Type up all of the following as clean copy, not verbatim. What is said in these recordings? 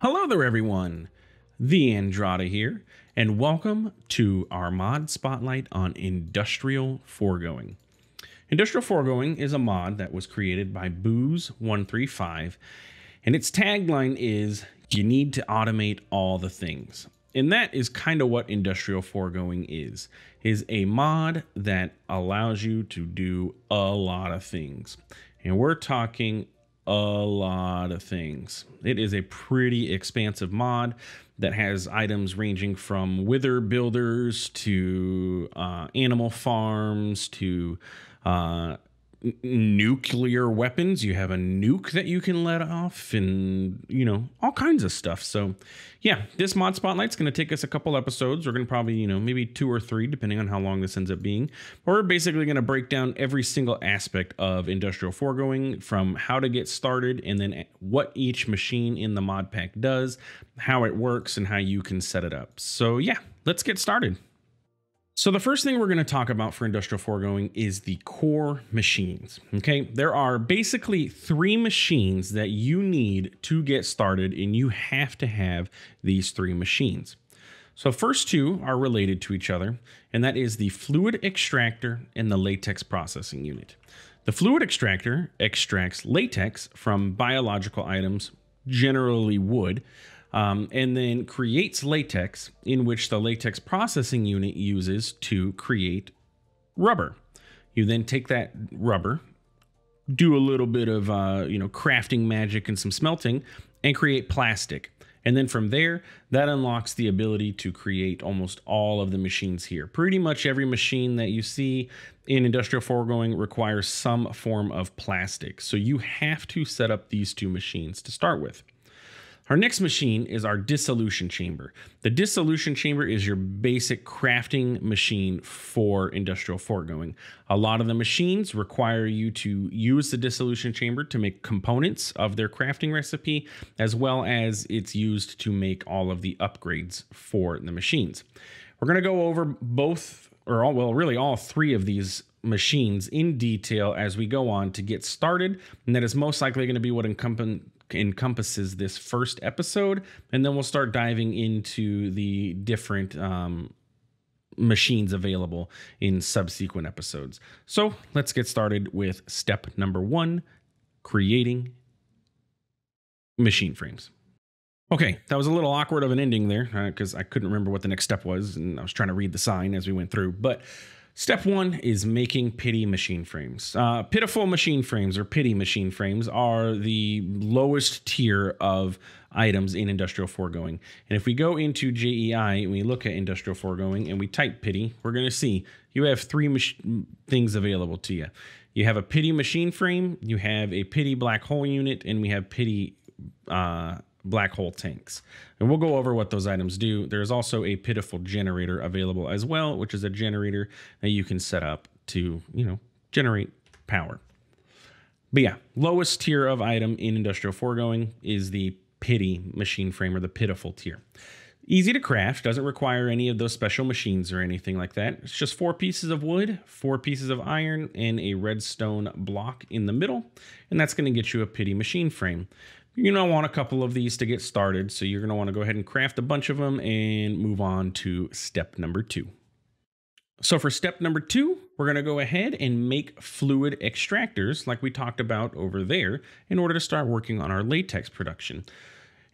Hello there everyone, TheAndrata here, and welcome to our mod spotlight on Industrial Foregoing. Industrial Foregoing is a mod that was created by Booze135, and its tagline is, you need to automate all the things. And that is kind of what Industrial Foregoing is a mod that allows you to do a lot of things. And we're talking a lot of things. It is a pretty expansive mod that has items ranging from wither builders to animal farms to nuclear weapons. You have a nuke that you can let off and, you know, all kinds of stuff. So yeah, this mod spotlight's going to take us a couple episodes. We're going to probably, maybe 2 or 3, depending on how long this ends up being. We're basically going to break down every single aspect of Industrial Foregoing, from how to get started and then what each machine in the mod pack does, how it works, and how you can set it up. So yeah, let's get started. So the first thing we're going to talk about for Industrial Foregoing is the core machines. Okay, there are basically 3 machines that you need to get started, and you have to have these 3 machines. So first 2 are related to each other, and that is the fluid extractor and the latex processing unit. The fluid extractor extracts latex from biological items, generally wood, and then creates latex, in which the latex processing unit uses to create rubber. You then take that rubber, do a little bit of crafting magic and some smelting, and create plastic. And then from there, that unlocks the ability to create almost all of the machines here. Pretty much every machine that you see in Industrial Foregoing requires some form of plastic. So you have to set up these 2 machines to start with. Our next machine is our Dissolution chamber. The Dissolution chamber is your basic crafting machine for Industrial Foregoing. A lot of the machines require you to use the Dissolution chamber to make components of their crafting recipe, as well as it's used to make all of the upgrades for the machines. We're going to go over all 3 of these machines in detail as we go on to get started, and that is most likely going to be what encompasses this first episode, and then we'll start diving into the different machines available in subsequent episodes. So let's get started with step number 1, creating machine frames. Okay, that was a little awkward of an ending there because I couldn't remember what the next step was, and I was trying to read the sign as we went through. But step 1 is making pity machine frames. Pitiful machine frames, or pity machine frames, are the lowest tier of items in Industrial Foregoing. And if we go into JEI and we look at Industrial Foregoing and we type pity, we're going to see you have 3 things available to you. You have a pity machine frame, you have a pity black hole unit, and we have pity black hole tanks. And we'll go over what those items do. There's also a pitiful generator available as well, which is a generator that you can set up to, generate power. But yeah, lowest tier of item in Industrial Foregoing is the pity machine frame, or the pitiful tier. Easy to craft, doesn't require any of those special machines or anything like that. It's just 4 pieces of wood, 4 pieces of iron, and a redstone block in the middle. And that's going to get you a pity machine frame. You're going to want a couple of these to get started, so you're going to want to go ahead and craft a bunch of them and move on to step number 2. So for step number 2, we're going to go ahead and make fluid extractors like we talked about over there in order to start working on our latex production.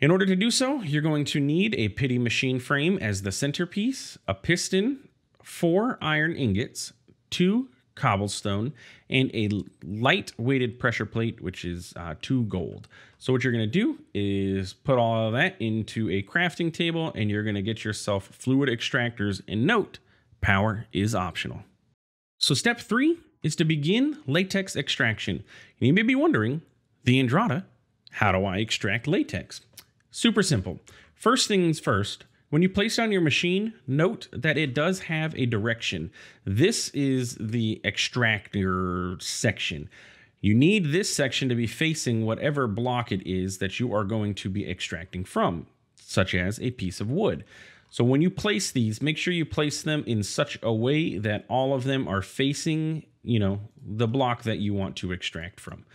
In order to do so, you're going to need a pity machine frame as the centerpiece, a piston, 4 iron ingots, 2 cobblestone, and a light weighted pressure plate, which is 2 gold. So what you're going to do is put all of that into a crafting table, and you're going to get yourself fluid extractors. And note, power is optional. So step 3 is to begin latex extraction. And you may be wondering, TheAndrata, how do I extract latex? Super simple. First things first, when you place it on your machine, note that it does have a direction. This is the extractor section. You need this section to be facing whatever block it is that you are going to be extracting from, such as a piece of wood. So when you place these, make sure you place them in such a way that all of them are facing, the block that you want to extract from.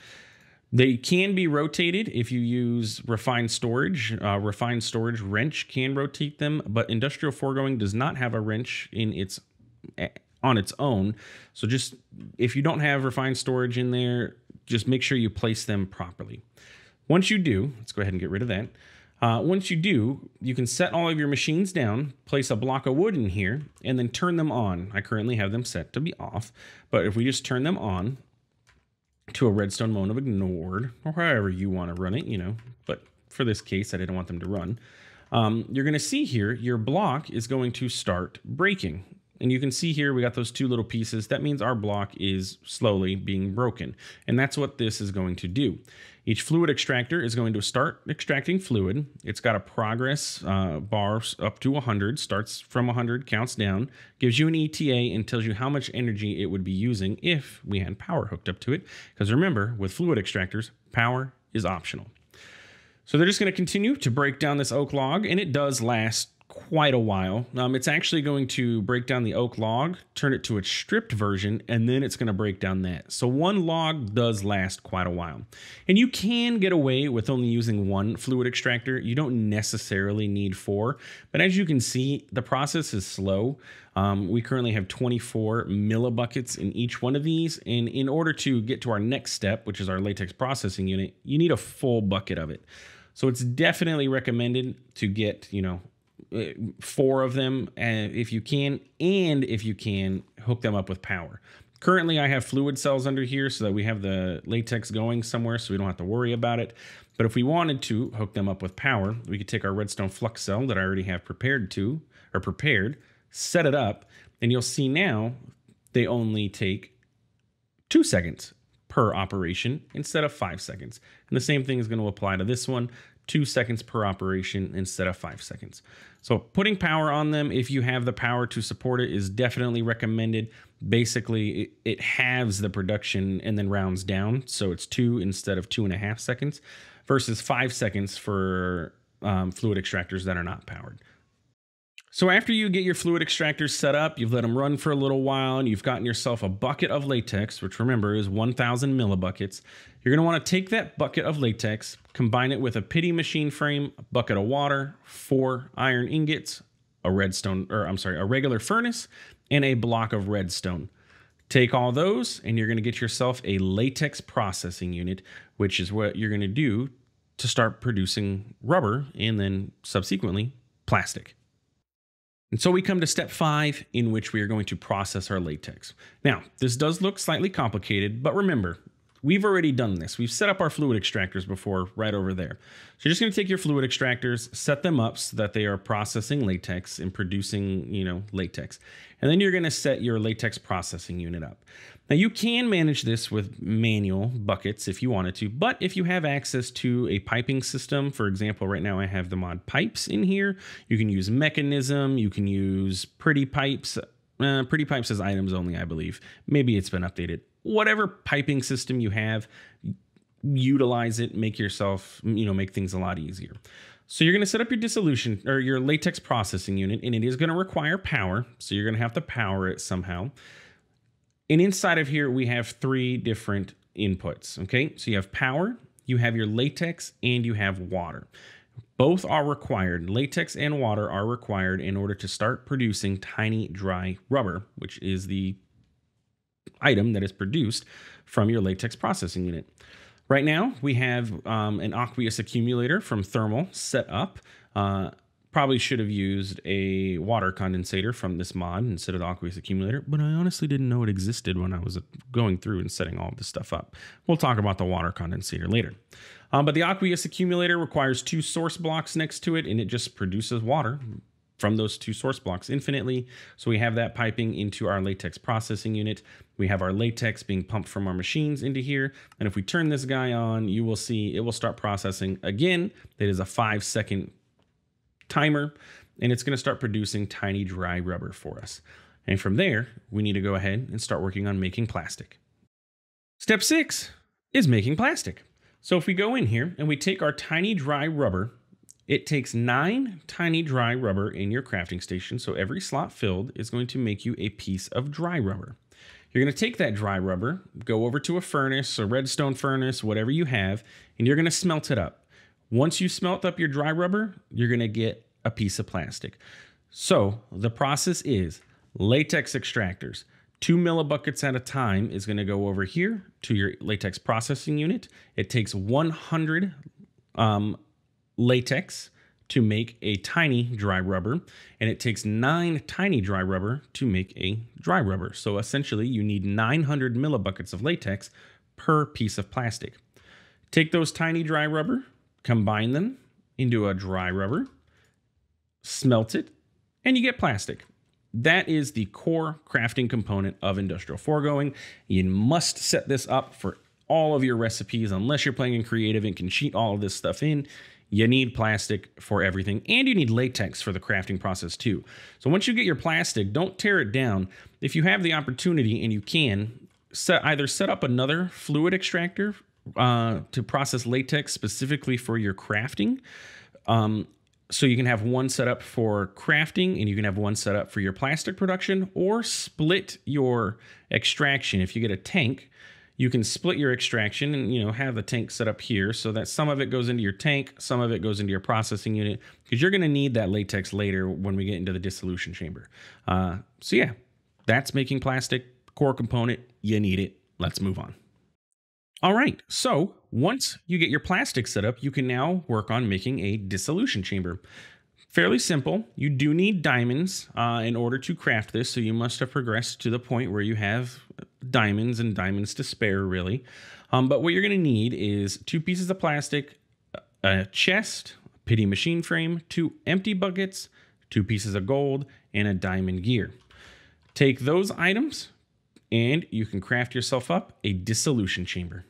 They can be rotated if you use refined storage. Refined storage wrench can rotate them, but Industrial Foregoing does not have a wrench in its on its own. So just if you don't have refined storage in there, just make sure you place them properly. Once you do, let's go ahead and get rid of that. Once you do, you can set all of your machines down, place a block of wood in here, and then turn them on. I currently have them set to be off, but if we just turn them on to a redstone mode of ignored, or however you want to run it, you know, but for this case, I didn't want them to run. You're going to see here, your block is going to start breaking. And you can see here, we got those two little pieces. That means our block is slowly being broken. And that's what this is going to do. Each fluid extractor is going to start extracting fluid. It's got a progress bar up to 100, starts from 100, counts down, gives you an ETA, and tells you how much energy it would be using if we had power hooked up to it. Because remember, with fluid extractors, power is optional. So they're just going to continue to break down this oak log, and it does last quite a while. It's actually going to break down the oak log, turn it to its stripped version, and then it's going to break down that. So one log does last quite a while. And you can get away with only using one fluid extractor. You don't necessarily need 4. But as you can see, the process is slow. We currently have 24 millibuckets in each one of these. And in order to get to our next step, which is our latex processing unit, you need a full bucket of it. So it's definitely recommended to get, 4 of them if you can, and if you can, hook them up with power. Currently, I have fluid cells under here so that we have the latex going somewhere so we don't have to worry about it. But if we wanted to hook them up with power, we could take our redstone flux cell that I already have prepared, set it up, and you'll see now they only take 2 seconds per operation instead of 5 seconds. And the same thing is going to apply to this one. 2 seconds per operation instead of 5 seconds. So putting power on them, if you have the power to support it, is definitely recommended. Basically, it halves the production and then rounds down. So it's 2 instead of 2.5 seconds versus 5 seconds for fluid extractors that are not powered. So after you get your fluid extractors set up, you've let them run for a little while, and you've gotten yourself a bucket of latex, which remember is 1,000 millibuckets. You're going to want to take that bucket of latex, combine it with a pity machine frame, a bucket of water, 4 iron ingots, a regular furnace, and a block of redstone. Take all those, and you're going to get yourself a latex processing unit, which is what you're going to do to start producing rubber and then subsequently plastic. And so we come to step 5, in which we are going to process our latex. Now, this does look slightly complicated, but remember, we've already done this. We've set up our fluid extractors before right over there. So you're just going to take your fluid extractors, set them up so that they are processing latex and producing, latex. And then you're going to set your latex processing unit up. Now you can manage this with manual buckets if you wanted to, but if you have access to a piping system, for example, right now I have the mod pipes in here. You can use mechanism, you can use pretty pipes. Pretty pipes as items only, I believe. Maybe it's been updated. Whatever piping system you have, utilize it, make yourself, make things a lot easier. So you're going to set up your dissolution or your latex processing unit, and it is going to require power. So you're going to have to power it somehow. And inside of here, we have 3 different inputs. Okay, so you have power, you have your latex, and you have water. Both are required. Latex and water are required in order to start producing tiny dry rubber, which is the item that is produced from your latex processing unit. Right now, we have an aqueous accumulator from Thermal set up. Probably should have used a water condensator from this mod instead of the aqueous accumulator, but I honestly didn't know it existed when I was going through and setting all of this stuff up. We'll talk about the water condensator later. But the aqueous accumulator requires 2 source blocks next to it, and it just produces water from those 2 source blocks infinitely. So we have that piping into our latex processing unit. We have our latex being pumped from our machines into here. And if we turn this guy on, you will see it will start processing again. It is a 5-second timer, and it's going to start producing tiny dry rubber for us. And from there, we need to go ahead and start working on making plastic. Step 6 is making plastic. So if we go in here and we take our tiny dry rubber, it takes 9 tiny dry rubber in your crafting station. So every slot filled is going to make you a piece of dry rubber. You're going to take that dry rubber, go over to a furnace, a redstone furnace, whatever you have, and you're going to smelt it up. Once you smelt up your dry rubber, you're going to get a piece of plastic. So the process is latex extractors. 2 millibuckets at a time is going to go over here to your latex processing unit. It takes 100 latex to make a tiny dry rubber, and it takes 9 tiny dry rubber to make a dry rubber. So essentially you need 900 millibuckets of latex per piece of plastic. Take those tiny dry rubber, combine them into a dry rubber, smelt it, and you get plastic. That is the core crafting component of Industrial Foregoing. You must set this up for all of your recipes unless you're playing in creative and can cheat all of this stuff in. You need plastic for everything, and you need latex for the crafting process too. So once you get your plastic, don't tear it down. If you have the opportunity and you can, either set up another fluid extractor to process latex specifically for your crafting. So you can have one set up for crafting and you can have one set up for your plastic production, or split your extraction. If you get a tank, you can split your extraction and, have the tank set up here so that some of it goes into your tank, some of it goes into your processing unit, because you're going to need that latex later when we get into the dissolution chamber. So yeah, that's making plastic, core component. You need it. Let's move on. All right, so once you get your plastic set up, you can now work on making a dissolution chamber. Fairly simple. You do need diamonds in order to craft this, so you must have progressed to the point where you have diamonds and diamonds to spare, really. But what you're going to need is 2 pieces of plastic, a chest, a pity machine frame, 2 empty buckets, 2 pieces of gold, and a diamond gear. Take those items, and you can craft yourself up a dissolution chamber.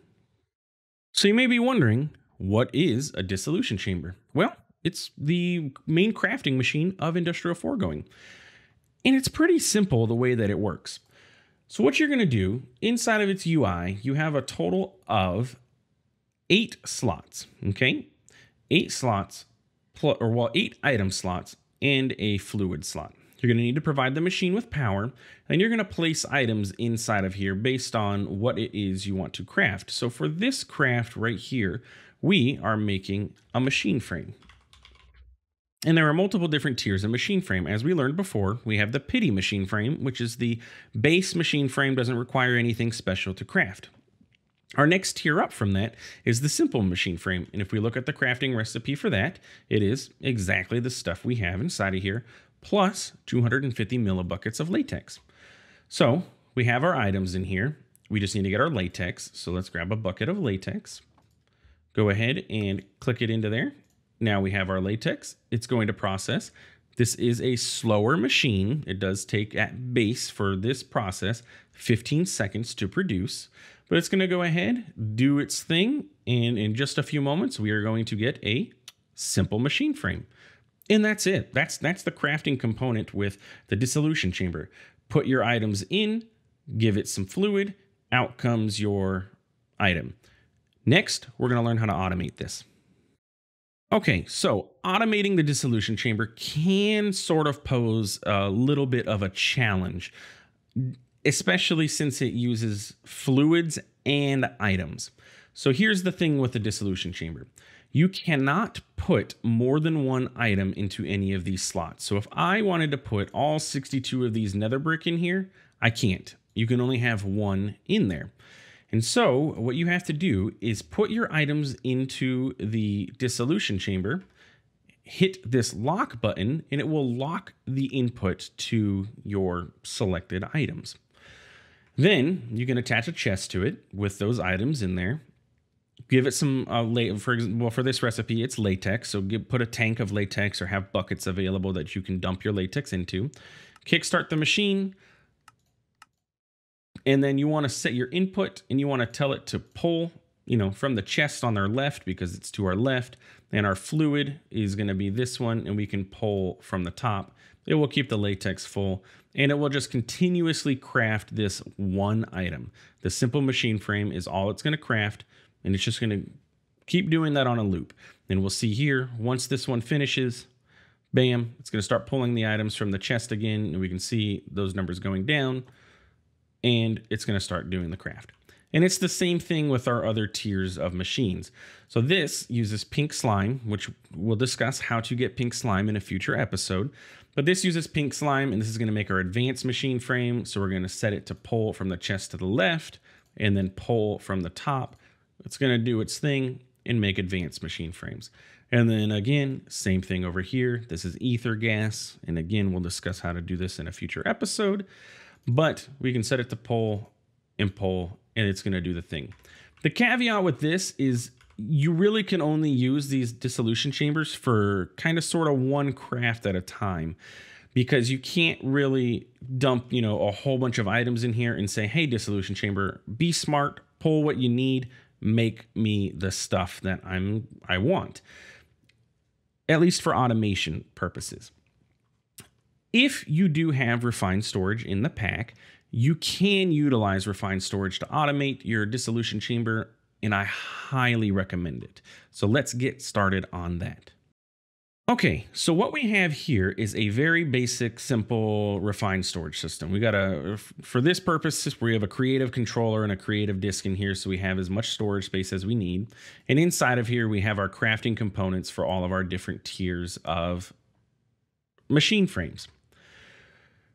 So you may be wondering, what is a dissolution chamber? Well, it's the main crafting machine of Industrial Foregoing. And it's pretty simple the way that it works. So what you're going to do, inside of its UI, you have a total of 8 slots, okay? 8 slots, 8 item slots, and a fluid slot. You're going to need to provide the machine with power, and you're going to place items inside of here based on what it is you want to craft. So for this craft right here, we are making a machine frame. And there are multiple different tiers of machine frame. As we learned before, we have the pity machine frame, which is the base machine frame, doesn't require anything special to craft. Our next tier up from that is the simple machine frame. And if we look at the crafting recipe for that, it is exactly the stuff we have inside of here, plus 250 millibuckets of latex. So we have our items in here. We just need to get our latex. So let's grab a bucket of latex. Go ahead and click it into there. Now we have our latex. It's going to process. This is a slower machine. It does take at base for this process 15 seconds to produce, but it's going to go ahead, do its thing, and in just a few moments, we are going to get a simple machine frame. And that's it. That's the crafting component with the dissolution chamber. Put your items in, give it some fluid, out comes your item. Next, we're going to learn how to automate this. Okay, so automating the dissolution chamber can sort of pose a little bit of a challenge, especially since it uses fluids and items. So here's the thing with the dissolution chamber. You cannot put more than one item into any of these slots. So if I wanted to put all 62 of these nether brick in here, I can't. You can only have one in there. And so what you have to do is put your items into the dissolution chamber, hit this lock button, and it will lock the input to your selected items. Then you can attach a chest to it with those items in there. Give it some, for this recipe, it's latex. So put a tank of latex or have buckets available that you can dump your latex into. Kickstart the machine. And then you want to set your input and you want to tell it to pull, from the chest on our left because it's to our left. And our fluid is going to be this one, and we can pull from the top. It will keep the latex full, and it will just continuously craft this one item. The simple machine frame is all it's going to craft, and it's just going to keep doing that on a loop. And we'll see here, once this one finishes, bam, it's going to start pulling the items from the chest again, and we can see those numbers going down. and it's going to start doing the craft. And it's the same thing with our other tiers of machines. So this uses pink slime, which we'll discuss how to get pink slime in a future episode. But this uses pink slime, and this is going to make our advanced machine frame. So we're going to set it to pull from the chest to the left and then pull from the top. It's going to do its thing and make advanced machine frames. And then again, same thing over here. This is ether gas. And again, we'll discuss how to do this in a future episode. But we can set it to pull, and it's going to do the thing. The caveat with this is you really can only use these dissolution chambers for kind of sort of one craft at a time, because you can't really dump, a whole bunch of items in here and say, hey, dissolution chamber, be smart, pull what you need, make me the stuff that I want, at least for automation purposes. If you do have refined storage in the pack, you can utilize refined storage to automate your dissolution chamber, and I highly recommend it. So let's get started on that. Okay, so what we have here is a very basic, simple, refined storage system. We got for this purpose, we have a creative controller and a creative disk in here, so we have as much storage space as we need. And inside of here, we have our crafting components for all of our different tiers of machine frames.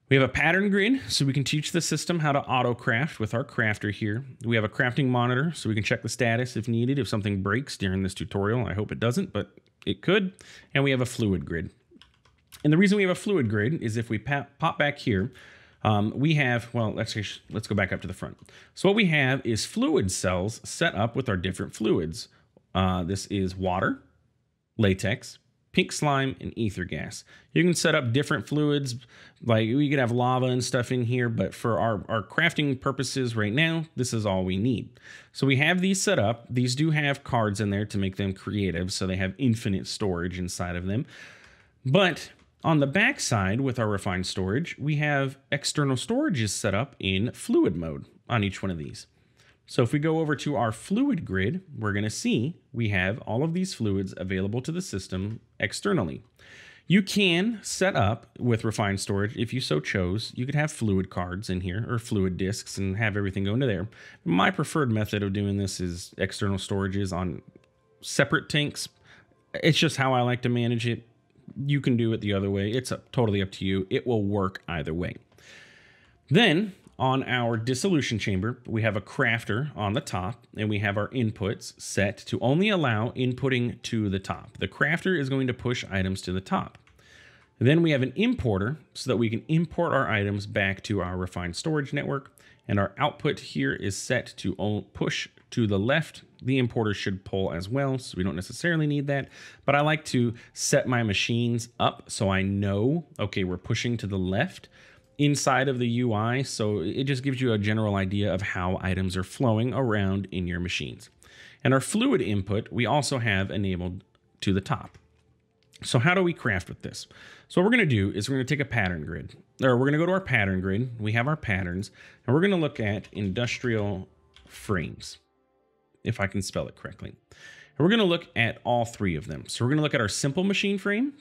We have a pattern grid, so we can teach the system how to auto craft with our crafter here. We have a crafting monitor, so we can check the status if needed, if something breaks during this tutorial. I hope it doesn't, but it could. And we have a fluid grid. And the reason we have a fluid grid is if we pop back here, we have, well, let's go back up to the front. So what we have is fluid cells set up with our different fluids. This is water, latex, pink slime, and ether gas. You can set up different fluids, like we could have lava and stuff in here, but for our crafting purposes right now, this is all we need. So we have these set up. These do have cards in there to make them creative, so they have infinite storage inside of them. But on the back side with our refined storage, we have external storages set up in fluid mode on each one of these. So if we go over to our fluid grid, we're going to see we have all of these fluids available to the system externally. You can set up with refined storage, if you so chose, you could have fluid cards in here or fluid disks and have everything go into there. My preferred method of doing this is external storages on separate tanks. It's just how I like to manage it. You can do it the other way. It's totally up to you. It will work either way. Then on our dissolution chamber, we have a crafter on the top, and we have our inputs set to only allow inputting to the top. The crafter is going to push items to the top. Then we have an importer so that we can import our items back to our refined storage network, and our output here is set to push to the left. The importer should pull as well, so we don't necessarily need that, but I like to set my machines up so I know, okay, we're pushing to the left inside of the UI, so it just gives you a general idea of how items are flowing around in your machines. And our fluid input, we also have enabled to the top. So how do we craft with this? So what we're going to do is we're going to take a pattern grid, or we're going to go to our pattern grid. We have our patterns, and we're going to look at industrial frames, if I can spell it correctly. And we're going to look at all three of them. So we're going to look at our simple machine frame.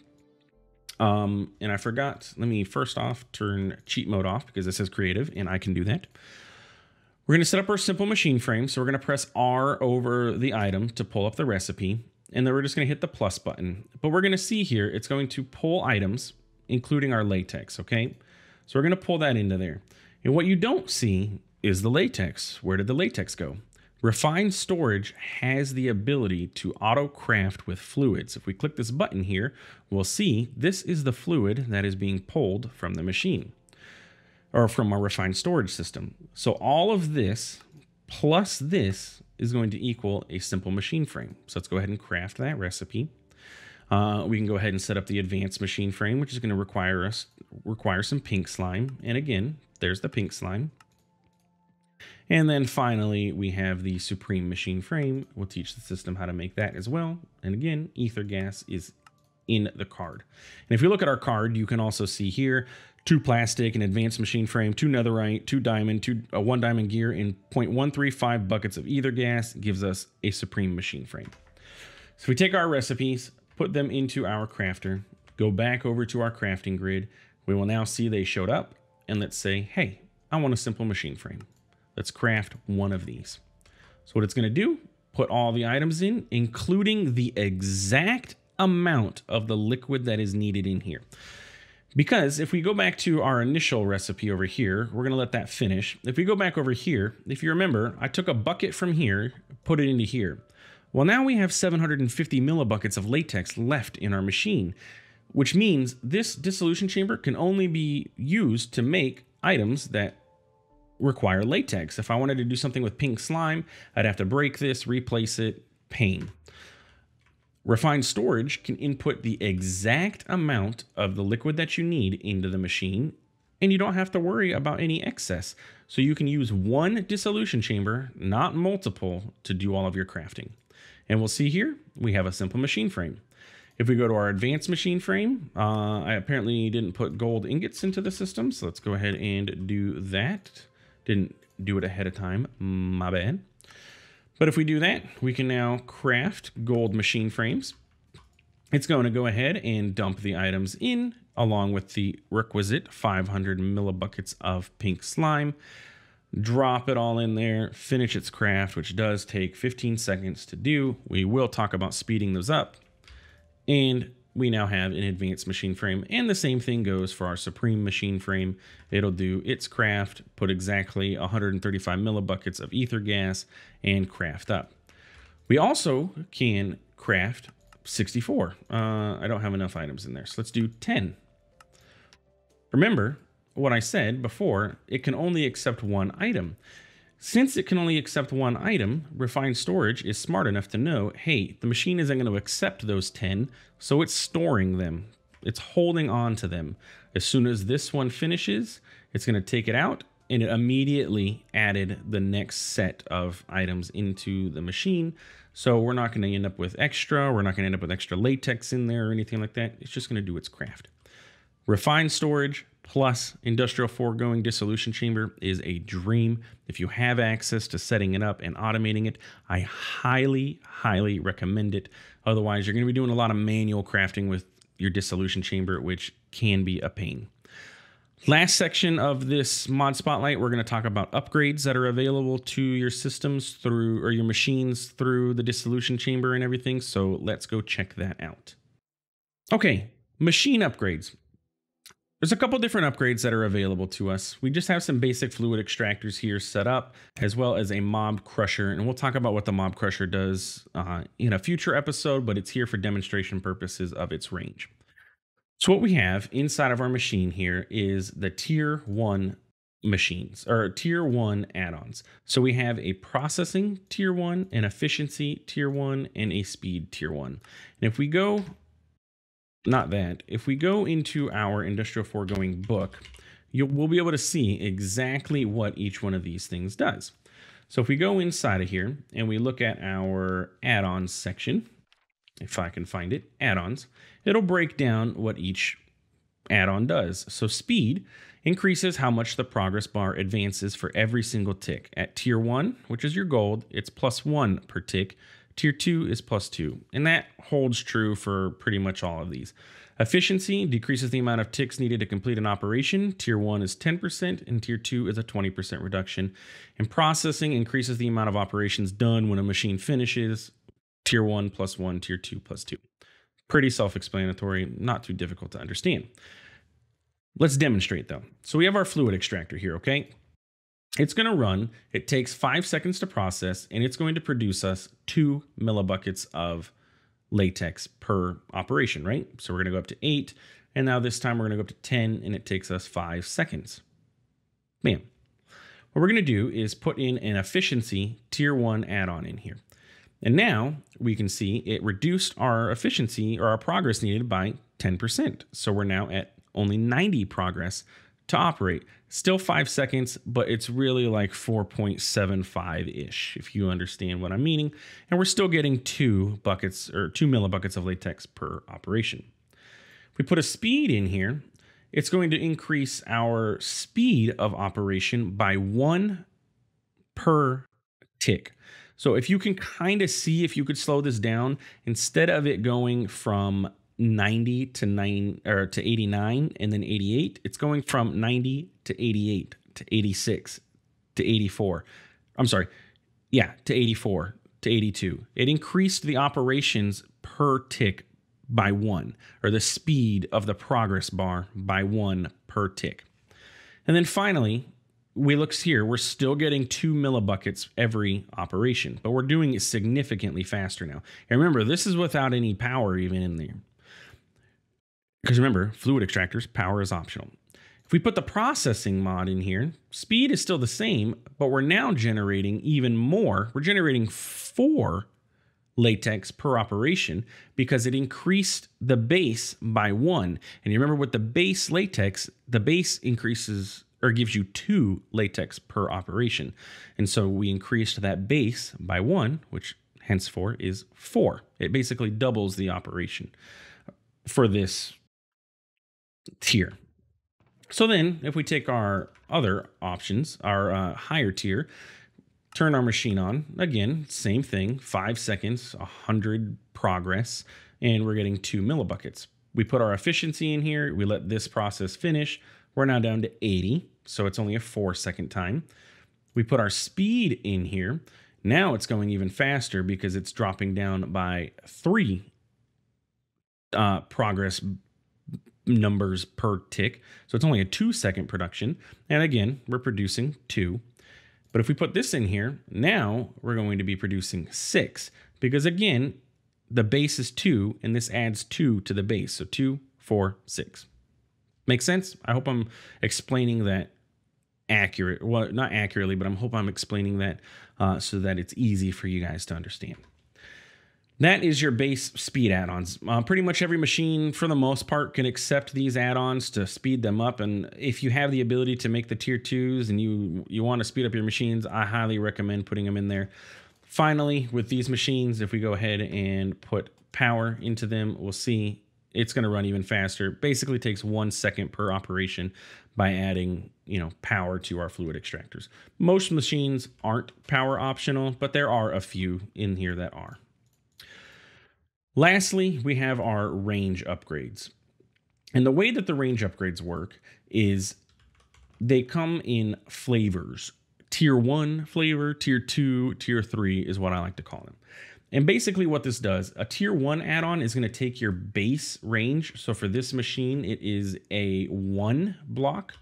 And I forgot, let me first off turn cheat mode off because it says creative and I can do that. We're going to set up our simple machine frame. So we're going to press R over the item to pull up the recipe. And then we're just going to hit the plus button. But we're going to see here, it's going to pull items, including our latex, okay? So we're going to pull that into there. And what you don't see is the latex. Where did the latex go? Refined storage has the ability to auto craft with fluids. If we click this button here, we'll see this is the fluid that is being pulled from the machine or from our refined storage system. So all of this plus this is going to equal a simple machine frame. So let's go ahead and craft that recipe. We can go ahead and set up the advanced machine frame, which is going to require some pink slime. And again, there's the pink slime. And then finally, we have the supreme machine frame. We'll teach the system how to make that as well. And again, ether gas is in the card. And if you look at our card, you can also see here 2 plastic, an advanced machine frame, 2 netherite, 2 diamond, 1 diamond gear, and 0.135 buckets of ether gas gives us a supreme machine frame. So we take our recipes, put them into our crafter, go back over to our crafting grid. We will now see they showed up. And let's say, hey, I want a simple machine frame. Let's craft one of these. So what it's going to do, put all the items in, including the exact amount of the liquid that is needed in here. Because if we go back to our initial recipe over here, we're going to let that finish. If we go back over here, if you remember, I took a bucket from here, put it into here. Well, now we have 750 millibuckets of latex left in our machine, which means this dissolution chamber can only be used to make items that require latex. If I wanted to do something with pink slime, I'd have to break this, replace it, pain. Refined storage can input the exact amount of the liquid that you need into the machine, and you don't have to worry about any excess. So you can use one dissolution chamber, not multiple, to do all of your crafting. And we'll see here, we have a simple machine frame. If we go to our advanced machine frame, I apparently didn't put gold ingots into the system, so let's go ahead and do that. Didn't do it ahead of time, my bad. But if we do that, we can now craft gold machine frames. It's going to go ahead and dump the items in along with the requisite 500 millibuckets of pink slime. Drop it all in there, finish its craft, which does take 15 seconds to do. We will talk about speeding those up. And we now have an advanced machine frame, and the same thing goes for our supreme machine frame. It'll do its craft, put exactly 135 millibuckets of ether gas, and craft up. We also can craft 64. I don't have enough items in there, so let's do 10. Remember what I said before, it can only accept one item. Since it can only accept one item, refined storage is smart enough to know, hey, the machine isn't going to accept those 10, so it's storing them. It's holding on to them. As soon as this one finishes, it's going to take it out, and it immediately added the next set of items into the machine. So we're not going to end up with extra. We're not going to end up with extra latex in there or anything like that. It's just going to do its craft. Refined storage plus industrial foregoing dissolution chamber is a dream. If you have access to setting it up and automating it, I highly, highly recommend it. Otherwise, you're going to be doing a lot of manual crafting with your dissolution chamber, which can be a pain. Last section of this mod spotlight, we're going to talk about upgrades that are available to your systems through, or your machines through the dissolution chamber and everything. So let's go check that out. Okay, machine upgrades. There's a couple different upgrades that are available to us. We just have some basic fluid extractors here set up, as well as a mob crusher. And we'll talk about what the mob crusher does in a future episode, but it's here for demonstration purposes of its range. So what we have inside of our machine here is the tier 1 machines, or tier 1 add-ons. So we have a processing tier 1, an efficiency tier 1, and a speed tier 1. And if we go if we go into our Industrial Foregoing book, we'll be able to see exactly what each one of these things does. So if we go inside of here and we look at our add-ons section, if I can find it, add-ons, it'll break down what each add-on does. So speed increases how much the progress bar advances for every single tick. At tier 1, which is your gold, it's +1 per tick. Tier 2 is +2, and that holds true for pretty much all of these. Efficiency decreases the amount of ticks needed to complete an operation. Tier 1 is 10%, and Tier 2 is a 20% reduction. And processing increases the amount of operations done when a machine finishes. Tier 1 +1, Tier 2 +2. Pretty self-explanatory, not too difficult to understand. Let's demonstrate, though. So we have our fluid extractor here, okay? It's going to run, it takes 5 seconds to process, and it's going to produce us 2 millibuckets of latex per operation, right? So we're going to go up to 8, and now this time we're going to go up to 10, and it takes us 5 seconds. Bam. What we're going to do is put in an efficiency tier 1 add-on in here. And now we can see it reduced our efficiency, or our progress needed, by 10%. So we're now at only 90 progress to operate. Still 5 seconds, but it's really like 4.75-ish, if you understand what I'm meaning. And we're still getting 2 buckets, or 2 millibuckets of latex per operation. If we put a speed in here, it's going to increase our speed of operation by 1 per tick. So if you can kind of see, if you could slow this down, instead of it going from 90 to 89 and then 88, it's going from 90 to 88 to 86 to 84. I'm sorry. Yeah, to 84 to 82. It increased the operations per tick by 1, or the speed of the progress bar by 1 per tick. And then finally, we look here, we're still getting 2 millibuckets every operation, but we're doing it significantly faster now. And remember, this is without any power even in there. Because remember, fluid extractors, power is optional. If we put the processing mod in here, speed is still the same, but we're now generating even more. We're generating 4 latex per operation because it increased the base by 1. And you remember with the base latex, the base increases or gives you 2 latex per operation. And so we increased that base by 1, which henceforth is 4. It basically doubles the operation for this tier. So then if we take our other options, our higher tier, turn our machine on, again, same thing, 5 seconds, 100 progress, and we're getting 2 millibuckets. We put our efficiency in here, we let this process finish, we're now down to 80, so it's only a 4-second time. We put our speed in here, now it's going even faster because it's dropping down by 3 progress numbers per tick, so it's only a 2-second production, and again, we're producing 2. But if we put this in here, now we're going to be producing 6 because again, the base is 2 and this adds 2 to the base. So 2, 4, 6. Make sense? I hope I'm explaining that accurate. Well, not accurately, but I hope I'm explaining that so that it's easy for you guys to understand. That is your base speed add-ons. Pretty much every machine, for the most part, can accept these add-ons to speed them up. And if you have the ability to make the tier 2s and you want to speed up your machines, I highly recommend putting them in there. Finally, with these machines, if we go ahead and put power into them, we'll see it's going to run even faster. Basically takes 1 second per operation by adding, power to our fluid extractors. Most machines aren't power optional, but there are a few in here that are. Lastly, we have our range upgrades. And the way that the range upgrades work is they come in flavors. Tier 1 flavor, Tier 2, Tier 3 is what I like to call them. And basically what this does, a Tier 1 add-on is going to take your base range. So for this machine, it is a 1 block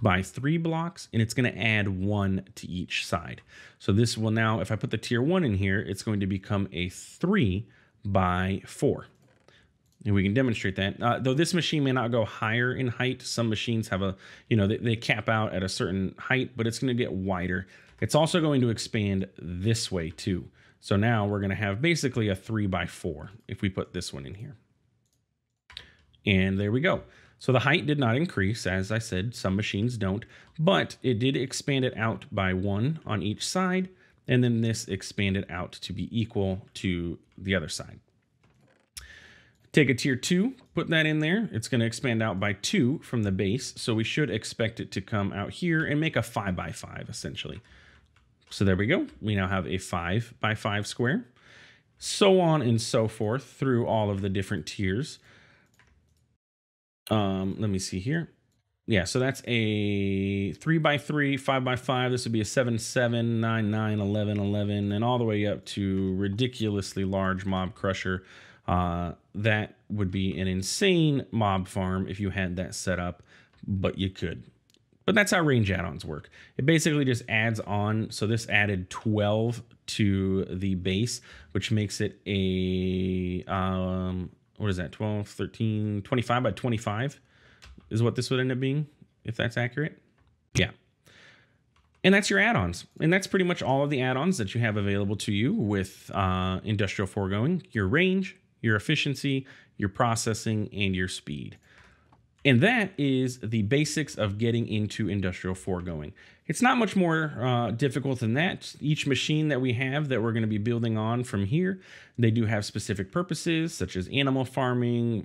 by 3 blocks, and it's going to add 1 to each side. So this will now, if I put the Tier 1 in here, it's going to become a 3 by 4. And we can demonstrate that. Though this machine may not go higher in height. Some machines have they cap out at a certain height, but it's going to get wider. It's also going to expand this way too. So now we're going to have basically a 3 by 4 if we put this one in here. And there we go. So the height did not increase. As I said, some machines don't, but it did expand it out by 1 on each side. And then this expanded out to be equal to the other side. Take a Tier 2, put that in there. It's going to expand out by 2 from the base. So we should expect it to come out here and make a 5 by 5 essentially. So there we go. We now have a 5 by 5 square. So on and so forth through all of the different tiers. Let me see here. Yeah, so that's a 3 by 3, 5 by 5. This would be a 7, 7, 9, 9, 11, 11, and all the way up to ridiculously large mob crusher. That would be an insane mob farm if you had that set up, but you could. But that's how range add-ons work. It basically just adds on. So this added 12 to the base, which makes it a, what is that, 12, 13, 25 by 25? Is what this would end up being, if that's accurate. Yeah. And that's your add-ons. And that's pretty much all of the add-ons that you have available to you with Industrial Foregoing. Your range, your efficiency, your processing, and your speed. And that is the basics of getting into Industrial Foregoing. It's not much more difficult than that. Each machine that we have that we're going to be building on from here, they do have specific purposes, such as animal farming,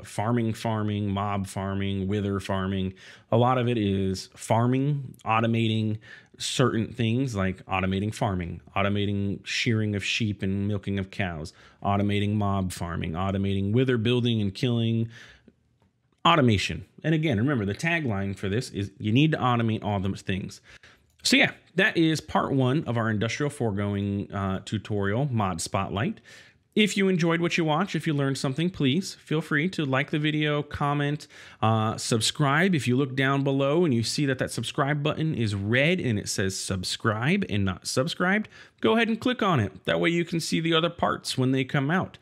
farming, mob farming, wither farming. A lot of it is farming, automating certain things like automating farming, automating shearing of sheep and milking of cows, automating mob farming, automating wither building and killing, automation. And again, remember the tagline for this is you need to automate all those things. So yeah, that is part 1 of our Industrial Foregoing tutorial mod spotlight. If you enjoyed what you watched, if you learned something, please feel free to like the video, comment, subscribe. If you look down below and you see that subscribe button is red and it says subscribe and not subscribed, go ahead and click on it. That way you can see the other parts when they come out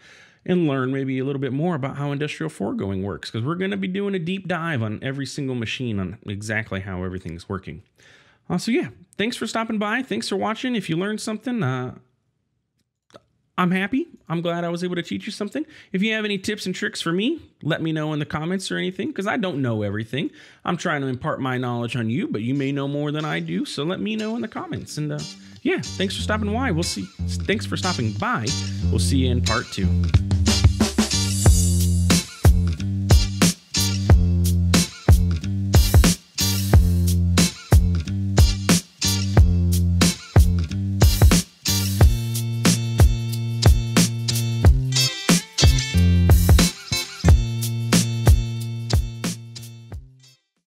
and learn maybe a little bit more about how Industrial Foregoing works, because we're going to be doing a deep dive on every single machine on exactly how everything's working. So yeah, thanks for stopping by. Thanks for watching. If you learned something, I'm happy. I'm glad I was able to teach you something. If you have any tips and tricks for me, let me know in the comments or anything, because I don't know everything. I'm trying to impart my knowledge on you, but you may know more than I do. So let me know in the comments. And yeah, thanks for stopping by. Thanks for stopping by. We'll see you in part 2.